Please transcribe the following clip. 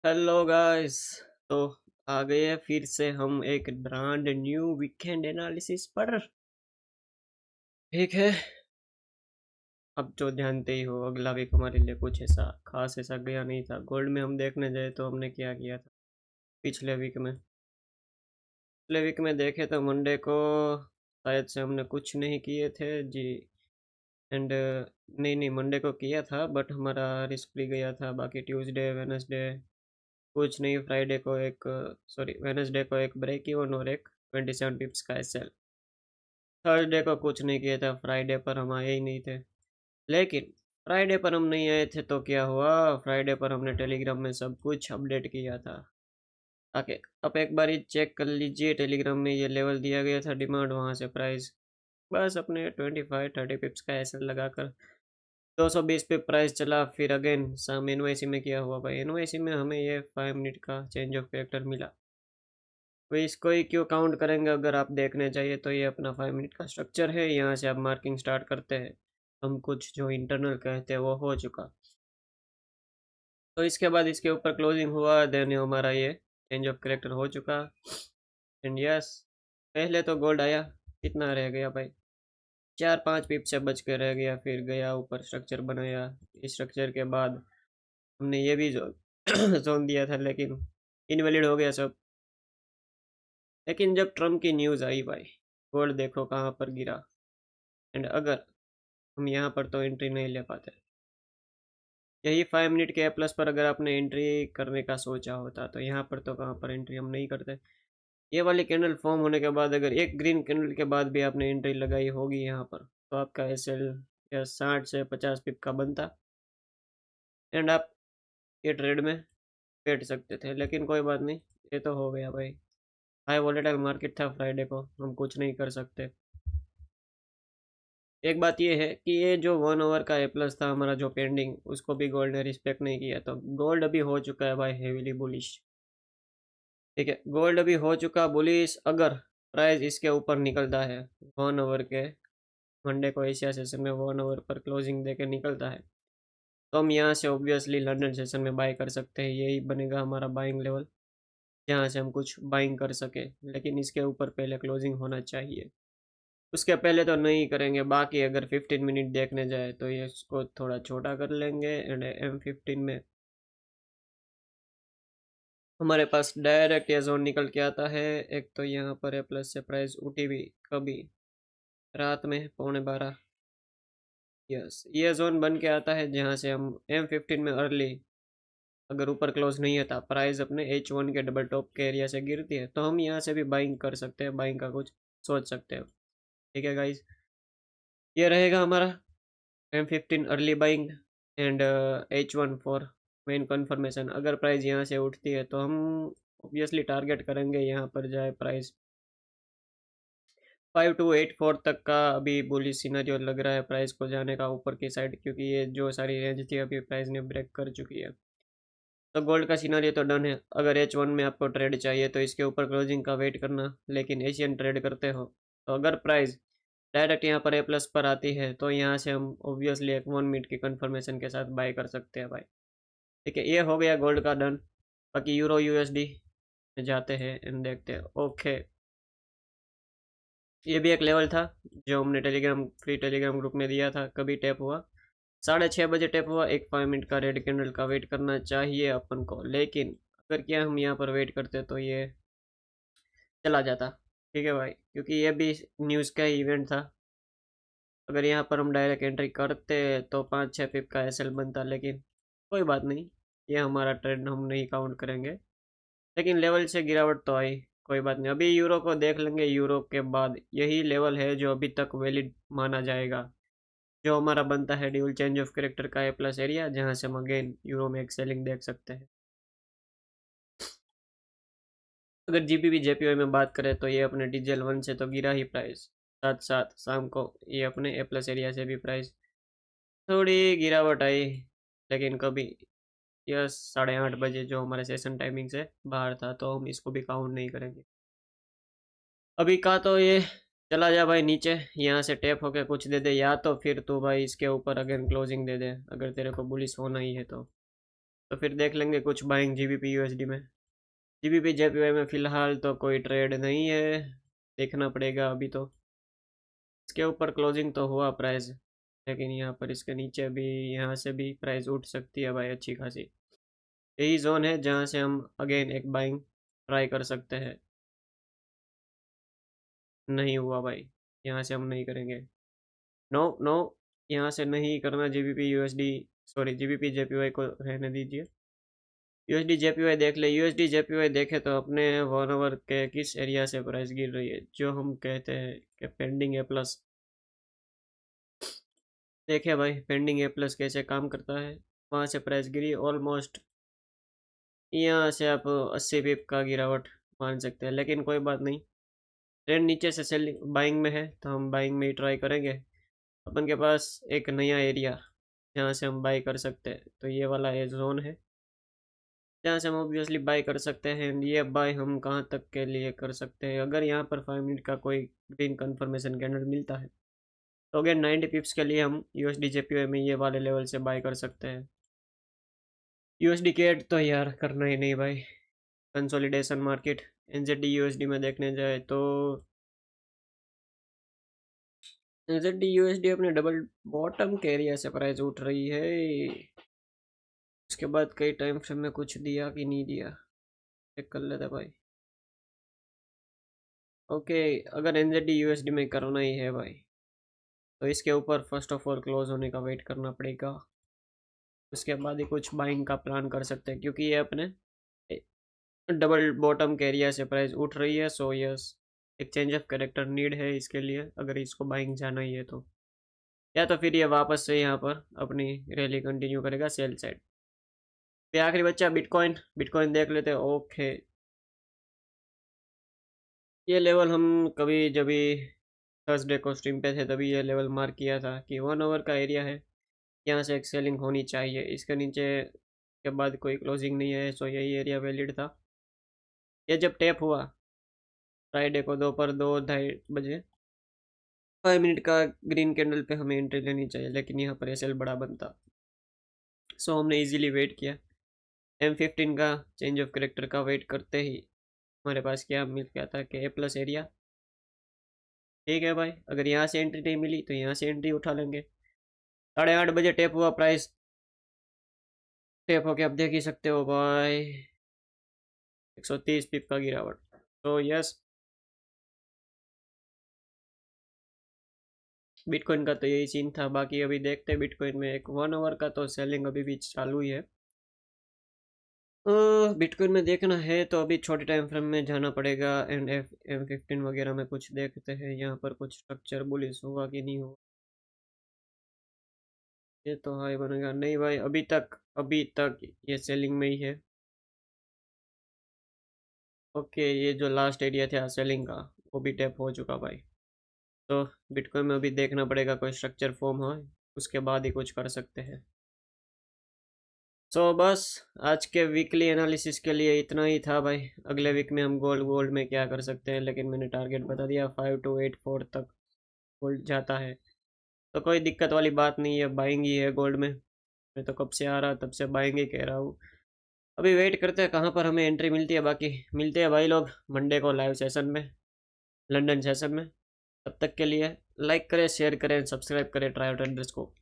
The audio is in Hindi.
Hello guys. तो आ गए हैं फिर से हम एक ब्रांड न्यू वीकेंड एनालिसिस पर। ठीक है। अब जो जानते ही हो अगला वीक हमारे लिए कुछ ऐसा खास ऐसा गया नहीं था। गोल्ड में हम देखने जाए तो हमने क्या किया था पिछले वीक में देखे तो मंडे को शायद से हमने कुछ नहीं किए थे जी। एंड नहीं नहीं, मंडे को किया था बट हमारा रिस्क भी गया था। बाकी ट्यूसडे वेनसडे कुछ नहीं। फ्राइडे को एक सॉरी वेनसडे को एक ब्रेक इवन और एक 27 पिप्स का एसएल। थर्सडे को कुछ नहीं किया था, फ्राइडे पर हम आए ही नहीं थे। लेकिन फ्राइडे पर हम नहीं आए थे तो क्या हुआ, फ्राइडे पर हमने टेलीग्राम में सब कुछ अपडेट किया था। आके आप एक बार चेक कर लीजिए, टेलीग्राम में ये लेवल दिया गया था डिमांड, वहाँ से प्राइस बस अपने 25-30 पिप्स का एसएल लगाकर 220 पे प्राइस चला। फिर अगेन शाम एनवाईसी में क्या हुआ भाई, एनवाईसी में हमें ये 5 मिनट का चेंज ऑफ कैरेक्टर मिला। तो इसको ही क्यों काउंट करेंगे, अगर आप देखने चाहिए तो ये अपना 5 मिनट का स्ट्रक्चर है। यहाँ से आप मार्किंग स्टार्ट करते हैं। हम कुछ जो इंटरनल कहते हैं वो हो चुका। तो इसके बाद इसके ऊपर क्लोजिंग हुआ, देन हमारा ये चेंज ऑफ करेक्टर हो चुका। एंड यस, पहले तो गोल्ड आया, कितना रह गया भाई, 4-5 पिप से बच के रह गया। फिर गया ऊपर स्ट्रक्चर बनाया। इस स्ट्रक्चर के बाद हमने ये भी जो जोन दिया था लेकिन इनवैलिड हो गया सब। लेकिन जब ट्रम्प की न्यूज़ आई भाई, गोल्ड देखो कहाँ पर गिरा। एंड अगर हम यहाँ पर तो एंट्री नहीं ले पाते। यही 5 मिनट के प्लस पर अगर आपने एंट्री करने का सोचा होता तो यहाँ पर तो कहाँ पर एंट्री हम नहीं करते। ये वाली कैंडल फॉर्म होने के बाद अगर एक ग्रीन कैंडल के बाद भी आपने एंट्री लगाई होगी यहाँ पर, तो आपका एसएल या 60 से 50 पिप का बनता। एंड आप ये ट्रेड में बैठ सकते थे, लेकिन कोई बात नहीं, ये तो हो गया भाई। हाई वॉलेटाइल मार्केट था फ्राइडे को, हम कुछ नहीं कर सकते। एक बात ये है कि ये जो 1 आवर का ए प्लस था हमारा जो पेंडिंग, उसको भी गोल्ड ने रिस्पेक्ट नहीं किया। तो गोल्ड अभी हो चुका है भाई हेवीली बुलिश। ठीक है, गोल्ड अभी हो चुका बुलिश। अगर प्राइस इसके ऊपर निकलता है 1 आवर के, मंडे को एशिया सेशन में 1 आवर पर क्लोजिंग देके निकलता है, तो हम यहाँ से ऑब्वियसली लंदन सेशन में बाय कर सकते हैं। यही बनेगा हमारा बाइंग लेवल, जहाँ से हम कुछ बाइंग कर सके। लेकिन इसके ऊपर पहले क्लोजिंग होना चाहिए, उसके पहले तो नहीं करेंगे। बाकी अगर 15 मिनट देखने जाए तो ये इसको थोड़ा छोटा कर लेंगे। एंड M15 में हमारे पास डायरेक्ट ये जोन निकल के आता है। एक तो यहाँ पर है प्लस से प्राइस उठी भी कभी रात में 11:15। यस, ये जोन बन के आता है जहाँ से हम M15 में अर्ली अगर ऊपर क्लोज नहीं होता, प्राइस अपने H1 के डबल टॉप के एरिया से गिरती है, तो हम यहाँ से भी बाइंग कर सकते हैं, बाइंग का कुछ सोच सकते हैं। ठीक है गाइज, ये रहेगा हमारा M15 early buying and H1 for main confirmation. अगर प्राइस यहाँ से उठती है तो हम ऑब्वियसली टारगेट करेंगे यहाँ पर जाए प्राइस 5284 तक का। अभी बुलिश सिनेरियो लग रहा है प्राइस को जाने का ऊपर की साइड, क्योंकि ये जो सारी रेंज थी अभी प्राइस ने ब्रेक कर चुकी है। तो गोल्ड का सिनेरियो तो डन है। अगर H1 में आपको ट्रेड चाहिए तो इसके ऊपर क्लोजिंग का वेट करना। लेकिन एशियन ट्रेड करते हो तो अगर प्राइस डायरेक्ट यहाँ पर ए प्लस पर आती है तो यहाँ से हम ऑब्वियसली एक 1 मिनट की कंफर्मेशन के साथ बाय कर सकते हैं भाई। ठीक है, ये हो गया गोल्ड का डन। बाकी यूरो यूएसडी में जाते हैं एंड देखते हैं। ओके, ये भी एक लेवल था जो हमने टेलीग्राम फ्री टेलीग्राम ग्रुप में दिया था। कभी टैप हुआ 6:30 बजे टैप हुआ। एक 5 मिनट का रेड कैंडल का वेट करना चाहिए अपन को, लेकिन अगर क्या हम यहाँ पर वेट करते तो ये चला जाता। ठीक है भाई, क्योंकि ये भी न्यूज़ का इवेंट था। अगर यहाँ पर हम डायरेक्ट एंट्री करते तो 5-6 पिप का एसएल बनता, लेकिन कोई बात नहीं, ये हमारा ट्रेंड हम नहीं काउंट करेंगे। लेकिन लेवल से गिरावट तो आई, कोई बात नहीं। अभी यूरो को देख लेंगे। यूरो के बाद यही लेवल है जो अभी तक वैलिड माना जाएगा, जो हमारा बनता है ड्यूल चेंज ऑफ कैरेक्टर का ए प्लस एरिया, जहाँ से हम अगेन यूरो में एक सेलिंग देख सकते हैं। अगर जीबीबी जेपीवाई में बात करें तो ये अपने डीजल 1 से तो गिरा ही प्राइस, साथ साथ शाम को ये अपने ए प्लस एरिया से भी प्राइस थोड़ी गिरावट आई। लेकिन कभी यह 8:30 बजे जो हमारे सेशन टाइमिंग से बाहर था, तो हम इसको भी काउंट नहीं करेंगे। अभी का तो ये चला जा भाई नीचे, यहाँ से टैप होके कुछ दे दे, या तो फिर तो भाई इसके ऊपर अगेन क्लोजिंग दे दे अगर तेरे को बुलिश होना ही है तो। तो फिर देख लेंगे कुछ बाइंग जीबीपी यूएसडी में। जीबीपी जेपीवाई में फ़िलहाल तो कोई ट्रेड नहीं है, देखना पड़ेगा अभी तो। इसके ऊपर क्लोजिंग तो हुआ प्राइस, लेकिन यहाँ पर इसके नीचे भी, यहाँ से भी प्राइस उठ सकती है भाई अच्छी खासी। यही जोन है जहाँ से हम अगेन एक बाइंग ट्राई कर सकते हैं। नहीं हुआ भाई, यहाँ से हम नहीं करेंगे। नो नो, यहाँ से नहीं करना। GBP USD, sorry GBP JPY को रहने दीजिए। यूएसडी जेपीवाई देख ले। यूएसडी जेपीवाई देखे तो अपने 1 आवर के किस एरिया से प्राइस गिर रही है, जो हम कहते हैं कि पेंडिंग ए प्लस। देखिए भाई पेंडिंग ए प्लस कैसे काम करता है। वहाँ से प्राइस गिरी ऑलमोस्ट, यहाँ से आप 80 पिप का गिरावट मान सकते हैं, लेकिन कोई बात नहीं। ट्रेंड नीचे से सेलिंग बाइंग में है तो हम बाइंग में ही ट्राई करेंगे। अपन के पास एक नया एरिया जहाँ से हम बाई कर सकते हैं, तो ये वाला ये जोन है जहाँ से हम ऑब्वियसली बाई कर सकते हैं। ये बाई हम कहाँ तक के लिए कर सकते हैं, अगर यहाँ पर 5 मिनट का कोई ग्रीन कन्फर्मेशन कैंडल मिलता है तो अगेन 90 पिप्स के लिए हम यूएसडी जेपीवाई में ये वाले लेवल से बाई कर सकते हैं। यूएसडी कैड तो यार करना ही नहीं भाई। कंसोलिडेशन मार्केट एनजेडी यूएसडी में देखने जाए तो एनजेडी यूएसडी अपने डबल बॉटम के एरिया से प्राइस उठ रही है। उसके बाद कई टाइम फ्रेम में कुछ दिया कि नहीं दिया, चेक कर लेते भाई। ओके, अगर एनजेडी यूएसडी में करना ही है भाई तो इसके ऊपर फर्स्ट ऑफ ऑल क्लोज होने का वेट करना पड़ेगा। उसके बाद ही कुछ बाइंग का प्लान कर सकते हैं, क्योंकि ये अपने डबल बॉटम के एरिया से प्राइस उठ रही है। सो यस, एक चेंज ऑफ कैरेक्टर नीड है इसके लिए, अगर इसको बाइंग जाना ही है तो। या तो फिर ये वापस से यहाँ पर अपनी रैली कंटिन्यू करेगा सेल साइड पे। आखिरी बच्चा बिटकॉइन, बिटकॉइन देख लेते हैं। ओके, ये लेवल हम कभी जब भी थर्सडे को स्ट्रीम पे थे तभी ये लेवल मार्क किया था कि 1 आवर का एरिया है, यहाँ से एक सेलिंग होनी चाहिए। इसके नीचे के बाद कोई क्लोजिंग नहीं है, सो यही एरिया वैलिड था। ये जब टैप हुआ फ्राइडे को दोपहर 2-2:30 बजे, 5 मिनट का ग्रीन कैंडल पे हमें एंट्री लेनी चाहिए, लेकिन यहाँ पर एसएल बड़ा बनता। सो हमने इजीली वेट किया। M15 का चेंज ऑफ करेक्टर का वेट करते ही हमारे पास क्या मिल गया था कि ए प्लस एरिया। ठीक है भाई, अगर यहाँ से एंट्री नहीं मिली तो यहाँ से एंट्री उठा लेंगे। 8:30 बजे टैप हुआ प्राइस, टैप होके आप देख ही सकते हो भाई 130 पिप का गिरावट। तो यस, बिटकॉइन का तो यही सीन था। बाकी अभी देखते हैं बिटकॉइन में एक 1 आवर का तो सेलिंग अभी भी चालू ही है। बिटकॉइन में देखना है तो अभी छोटे टाइम फ्रेम में जाना पड़ेगा एंड M15 वगैरह में कुछ देखते हैं यहाँ पर कुछ स्ट्रक्चर बुलिश होगा कि नहीं होगा। ये तो हाई बनेगा नहीं भाई, अभी तक ये सेलिंग में ही है। ओके, ये जो लास्ट एरिया था सेलिंग का वो भी टैप हो चुका भाई। तो बिटकॉइन में अभी देखना पड़ेगा कोई स्ट्रक्चर फॉर्म हो, उसके बाद ही कुछ कर सकते हैं। सो बस आज के वीकली एनालिसिस के लिए इतना ही था भाई। अगले वीक में हम गोल्ड गोल्ड में क्या कर सकते हैं, लेकिन मैंने टारगेट बता दिया 5284 तक गोल्ड जाता है तो कोई दिक्कत वाली बात नहीं है, बाइंग ही है गोल्ड में। मैं तो कब से आ रहा तब से बाइंग ही कह रहा हूँ। अभी वेट करते हैं कहाँ पर हमें एंट्री मिलती है। बाकी मिलते हैं भाई लोग मंडे को लाइव सेशन में, लंदन सेशन में। तब तक के लिए लाइक करें, शेयर करें, सब्सक्राइब करें ट्राई ट्रेडर्स को।